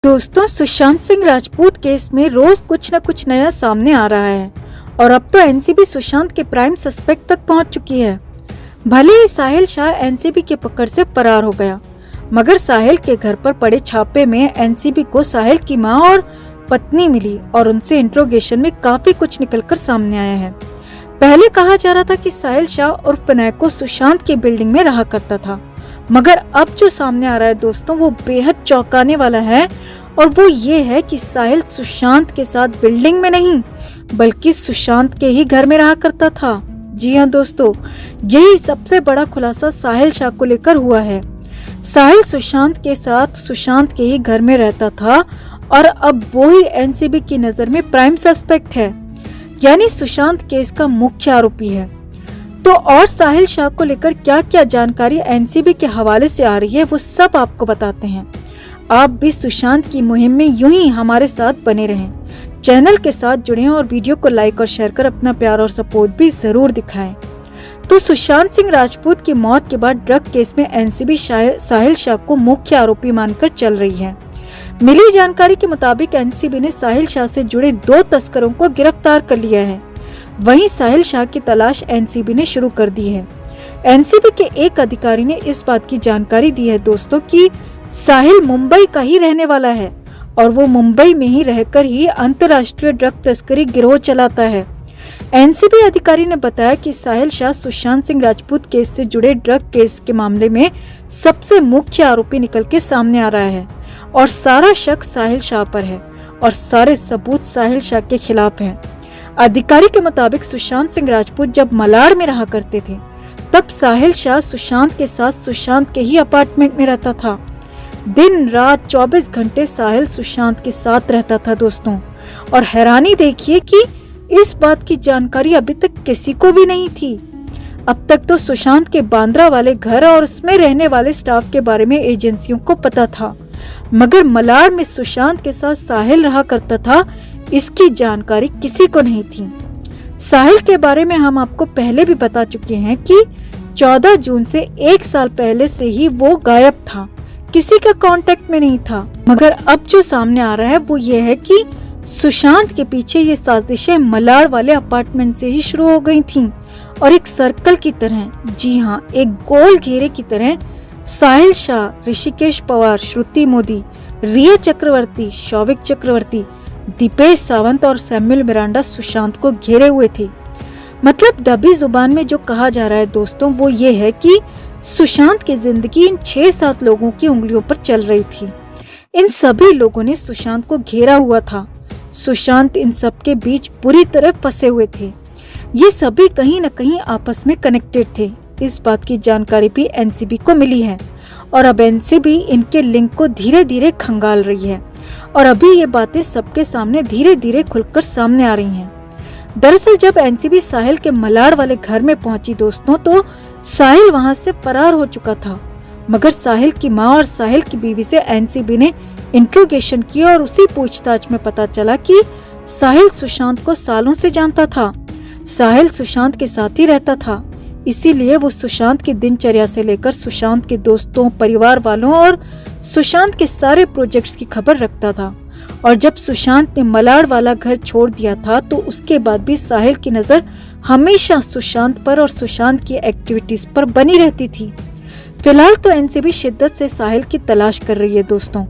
दोस्तों, सुशांत सिंह राजपूत केस में रोज कुछ न कुछ नया सामने आ रहा है और अब तो एनसीबी सुशांत के प्राइम सस्पेक्ट तक पहुंच चुकी है। भले ही साहिल शाह एनसीबी के पकड़ से फरार हो गया, मगर साहिल के घर पर पड़े छापे में एनसीबी को साहिल की मां और पत्नी मिली और उनसे इंट्रोगेशन में काफी कुछ निकलकर सामने आया है। पहले कहा जा रहा था कि साहिल शाह उर्फ विनायक को सुशांत की बिल्डिंग में रहा करता था, मगर अब जो सामने आ रहा है दोस्तों, वो बेहद चौंकाने वाला है और वो ये है कि साहिल सुशांत के साथ बिल्डिंग में नहीं बल्कि सुशांत के ही घर में रहा करता था। जी हाँ दोस्तों, यही सबसे बड़ा खुलासा साहिल शाह को लेकर हुआ है। साहिल सुशांत के साथ सुशांत के ही घर में रहता था और अब वो ही एनसीबी की नजर में प्राइम सस्पेक्ट है, यानी सुशांत केस का मुख्य आरोपी है। तो और साहिल शाह को लेकर क्या क्या जानकारी एनसीबी के हवाले से आ रही है, वो सब आपको बताते हैं। आप भी सुशांत की मुहिम में यूं ही हमारे साथ बने रहें, चैनल के साथ जुड़ें और वीडियो को लाइक और शेयर कर अपना प्यार और सपोर्ट भी जरूर दिखाएं। तो सुशांत सिंह राजपूत की मौत के बाद ड्रग केस में एनसीबी साहिल शाह को मुख्य आरोपी मानकर चल रही है। मिली जानकारी के मुताबिक एनसीबी ने साहिल शाह से जुड़े 2 तस्करों को गिरफ्तार कर लिया है। वहीं साहिल शाह की तलाश एनसीबी ने शुरू कर दी है। एनसीबी के एक अधिकारी ने इस बात की जानकारी दी है दोस्तों कि साहिल मुंबई का ही रहने वाला है और वो मुंबई में ही रहकर ही अंतर्राष्ट्रीय ड्रग तस्करी गिरोह चलाता है। एनसीबी अधिकारी ने बताया कि साहिल शाह सुशांत सिंह राजपूत केस से जुड़े ड्रग केस के मामले में सबसे मुख्य आरोपी निकल के सामने आ रहा है और सारा शक साहिल शाह पर है और सारे सबूत साहिल शाह के खिलाफ हैं। अधिकारी के मुताबिक सुशांत सिंह राजपूत जब मलाड में रहा करते थे, तब साहिल शाह सुशांत के साथ सुशांत के ही अपार्टमेंट में रहता था। दिन रात 24 घंटे साहिल सुशांत के साथ रहता था दोस्तों। और हैरानी देखिए कि इस बात की जानकारी अभी तक किसी को भी नहीं थी। अब तक तो सुशांत के बांद्रा वाले घर और उसमें रहने वाले स्टाफ के बारे में एजेंसियों को पता था, मगर मलाड में सुशांत के साथ साहिल रहा करता था, इसकी जानकारी किसी को नहीं थी। साहिल के बारे में हम आपको पहले भी बता चुके हैं कि 14 जून से 1 साल पहले से ही वो गायब था, किसी का कांटेक्ट में नहीं था। मगर अब जो सामने आ रहा है वो ये है कि सुशांत के पीछे ये साजिशें मलाड वाले अपार्टमेंट से ही शुरू हो गई थीं और एक सर्कल की तरह, जी हाँ, एक गोल घेरे की तरह साहिल शाह, ऋषिकेश पवार, श्रुति मोदी, रिया चक्रवर्ती, शौविक चक्रवर्ती, दीपेश सावंत और सैमुअल मिरांडा सुशांत को घेरे हुए थे। मतलब दबी जुबान में जो कहा जा रहा है दोस्तों, वो ये है कि सुशांत की जिंदगी इन 6-7 लोगों की उंगलियों पर चल रही थी। इन सभी लोगों ने सुशांत को घेरा हुआ था। सुशांत इन सब के बीच बुरी तरह फंसे हुए थे। ये सभी कहीं न कहीं आपस में कनेक्टेड थे। इस बात की जानकारी भी एनसीबी को मिली है और अब एनसीबी इनके लिंक को धीरे धीरे खंगाल रही है और अभी ये बातें सबके सामने धीरे धीरे खुलकर सामने आ रही हैं। दरअसल जब एनसीबी साहिल के मलाड वाले घर में पहुंची दोस्तों, तो साहिल वहां से फरार हो चुका था, मगर साहिल की मां और साहिल की बीवी से एनसीबी ने इंट्रोगेशन की और उसी पूछताछ में पता चला कि साहिल सुशांत को सालों से जानता था। साहिल सुशांत के साथ ही रहता था, इसीलिए वो सुशांत की दिनचर्या से लेकर सुशांत के दोस्तों, परिवार वालों और सुशांत के सारे प्रोजेक्ट्स की खबर रखता था। और जब सुशांत ने मलाड वाला घर छोड़ दिया था, तो उसके बाद भी साहिल की नजर हमेशा सुशांत पर और सुशांत की एक्टिविटीज पर बनी रहती थी। फिलहाल तो एनसीबी शिद्दत से साहिल की तलाश कर रही है दोस्तों,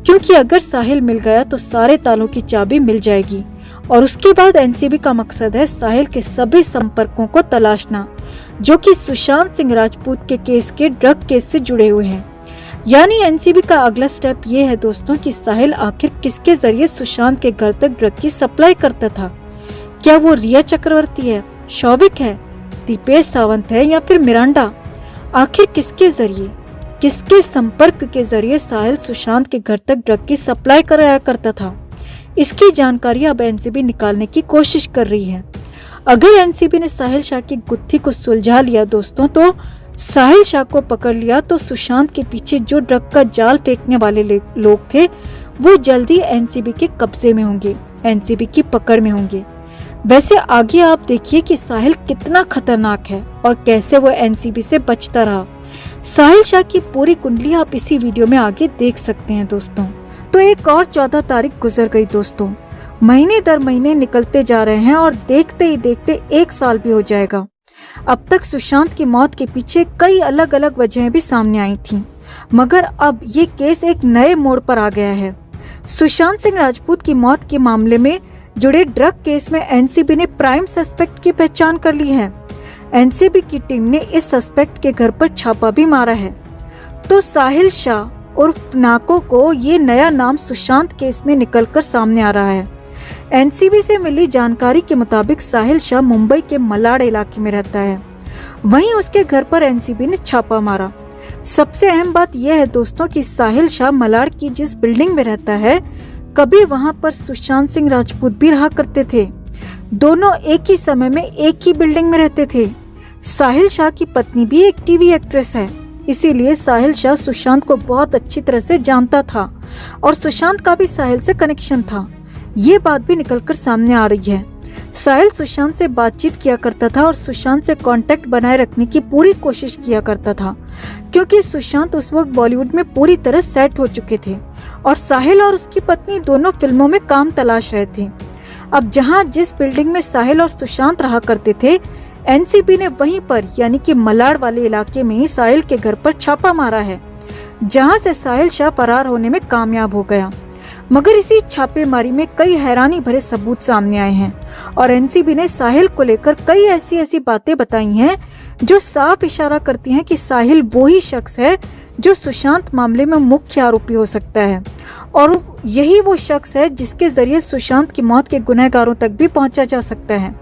क्योंकि अगर साहिल मिल गया तो सारे तालों की चाबी मिल जाएगी और उसके बाद एनसीबी का मकसद है साहिल के सभी संपर्कों को तलाशना, जो कि सुशांत सिंह राजपूत के केस के ड्रग केस से जुड़े हुए हैं। यानी एनसीबी का अगला स्टेप ये है दोस्तों कि साहिल आखिर किसके जरिए सुशांत के घर तक ड्रग की सप्लाई करता था। क्या वो रिया चक्रवर्ती है, शौविक है, दीपेश सावंत है या फिर मिरांडा? आखिर किसके जरिए, किसके संपर्क के जरिए साहिल सुशांत के घर तक ड्रग की सप्लाई कराया करता था? इसकी जानकारी अब एनसीबी निकालने की कोशिश कर रही है। अगर एनसीबी ने साहिल शाह की गुत्थी को सुलझा लिया दोस्तों, तो साहिल शाह को पकड़ लिया तो सुशांत के पीछे जो ड्रग का जाल फेंकने वाले लोग थे, वो जल्दी एनसीबी के कब्जे में होंगे, एनसीबी की पकड़ में होंगे। वैसे आगे आप देखिए कि साहिल कितना खतरनाक है और कैसे वो एनसीबी से बचता रहा। साहिल शाह की पूरी कुंडली आप इसी वीडियो में आगे देख सकते हैं दोस्तों। तो एक और 14 तारीख गुजर गई दोस्तों। महीने दर महीने निकलते जा रहे हैं और देखते ही देखते 1 साल भी हो जाएगा। अब तक सुशांत की मौत के पीछे कई अलग अलग वजहें भी सामने आई थीं, मगर अब ये केस एक नए मोड़ पर आ गया है। सुशांत सिंह राजपूत की मौत के मामले में जुड़े ड्रग केस में एनसीबी ने प्राइम सस्पेक्ट की पहचान कर ली है। एनसीबी की टीम ने इस सस्पेक्ट के घर पर छापा भी मारा है। तो साहिल शाह उर्फ नाको को ये नया नाम सुशांत केस में निकलकर सामने आ रहा है। एनसीबी से मिली जानकारी के मुताबिक साहिल शाह मुंबई के मलाड इलाके में रहता है। वहीं उसके घर पर एनसीबी ने छापा मारा। सबसे अहम बात यह है दोस्तों कि साहिल शाह मलाड की जिस बिल्डिंग में रहता है, कभी वहां पर सुशांत सिंह राजपूत भी रहा करते थे। दोनों एक ही समय में एक ही बिल्डिंग में रहते थे। साहिल शाह की पत्नी भी एक टीवी एक्ट्रेस है, इसीलिए साहिल शाह सुशांत को बहुत अच्छी तरह से जानता था और सुशांत का भी साहिल से कनेक्शन था। ये बात भी निकलकर सामने आ रही है। साहिल सुशांत से बातचीत किया करता था और सुशांत से कांटेक्ट बनाए रखने की पूरी कोशिश किया करता था, क्योंकि सुशांत उस वक्त बॉलीवुड में पूरी तरह सेट हो चुके थे और साहिल और उसकी पत्नी दोनों फिल्मों में काम तलाश रहे थे। अब जहां जिस बिल्डिंग में साहिल और सुशांत रहा करते थे, एनसीबी ने वहीं पर यानी कि मलाड वाले इलाके में ही साहिल के घर पर छापा मारा है, जहां से साहिल शाह फरार होने में कामयाब हो गया। मगर इसी छापेमारी में कई हैरानी भरे सबूत सामने आए हैं और एनसीबी ने साहिल को लेकर कई ऐसी बातें बताई हैं जो साफ इशारा करती हैं कि साहिल वो ही शख्स है जो सुशांत मामले में मुख्य आरोपी हो सकता है और यही वो शख्स है जिसके जरिए सुशांत की मौत के गुनहगारों तक भी पहुंचा जा सकता है।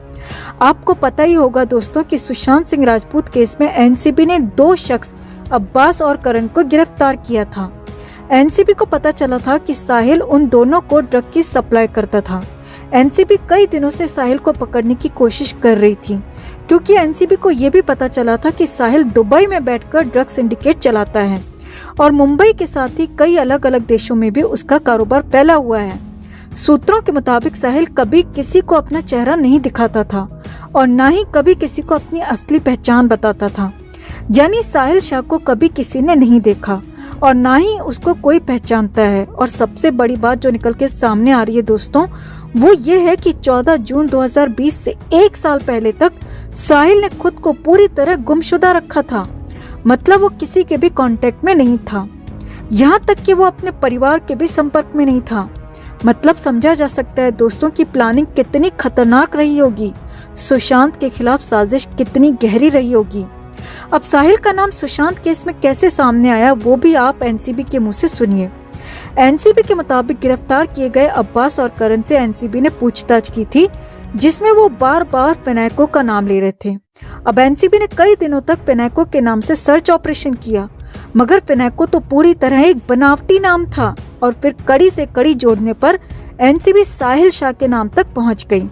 आपको पता ही होगा दोस्तों कि सुशांत सिंह राजपूत केस में एनसीबी ने 2 शख्स अब्बास और करण को गिरफ्तार किया था। एनसीबी को पता चला था कि साहिल उन दोनों को ड्रग की सप्लाई करता था। एनसीबी कई दिनों से साहिल को पकड़ने की कोशिश कर रही थी, क्योंकि एनसीबी को यह भी पता चला था कि साहिल दुबई में बैठकर ड्रग सिंडिकेट चलाता है और मुंबई के साथ ही कई अलग अलग देशों में भी उसका कारोबार फैला हुआ है। सूत्रों के मुताबिक साहिल कभी किसी को अपना चेहरा नहीं दिखाता था और न ही कभी किसी को अपनी असली पहचान बताता था, यानी साहिल शाह को कभी किसी ने नहीं देखा और ना ही उसको कोई पहचानता है। और सबसे बड़ी बात जो निकल के सामने आ रही है दोस्तों, वो ये है कि 14 जून 2020 से 1 साल पहले तक साहिल ने खुद को पूरी तरह गुमशुदा रखा था। मतलब वो किसी के भी कांटेक्ट में नहीं था, यहाँ तक कि वो अपने परिवार के भी संपर्क में नहीं था। मतलब समझा जा सकता है दोस्तों की प्लानिंग कितनी खतरनाक रही होगी, सुशांत के खिलाफ साजिश कितनी गहरी रही होगी। अब साहिल का नाम सुशांत केस में कैसे सामने आया, वो भी आप एनसीबी के मुंह से सुनिए। एनसीबी के मुताबिक गिरफ्तार किए गए अब्बास और करण से एनसीबी ने पूछताछ की थी, जिसमें वो बार बार पिनाको का नाम ले रहे थे। अब एनसीबी ने कई दिनों तक पिनाको के नाम से सर्च ऑपरेशन किया, मगर पिनाको तो पूरी तरह एक बनावटी नाम था और फिर कड़ी से कड़ी जोड़ने पर एनसीबी साहिल शाह के नाम तक पहुंच गई।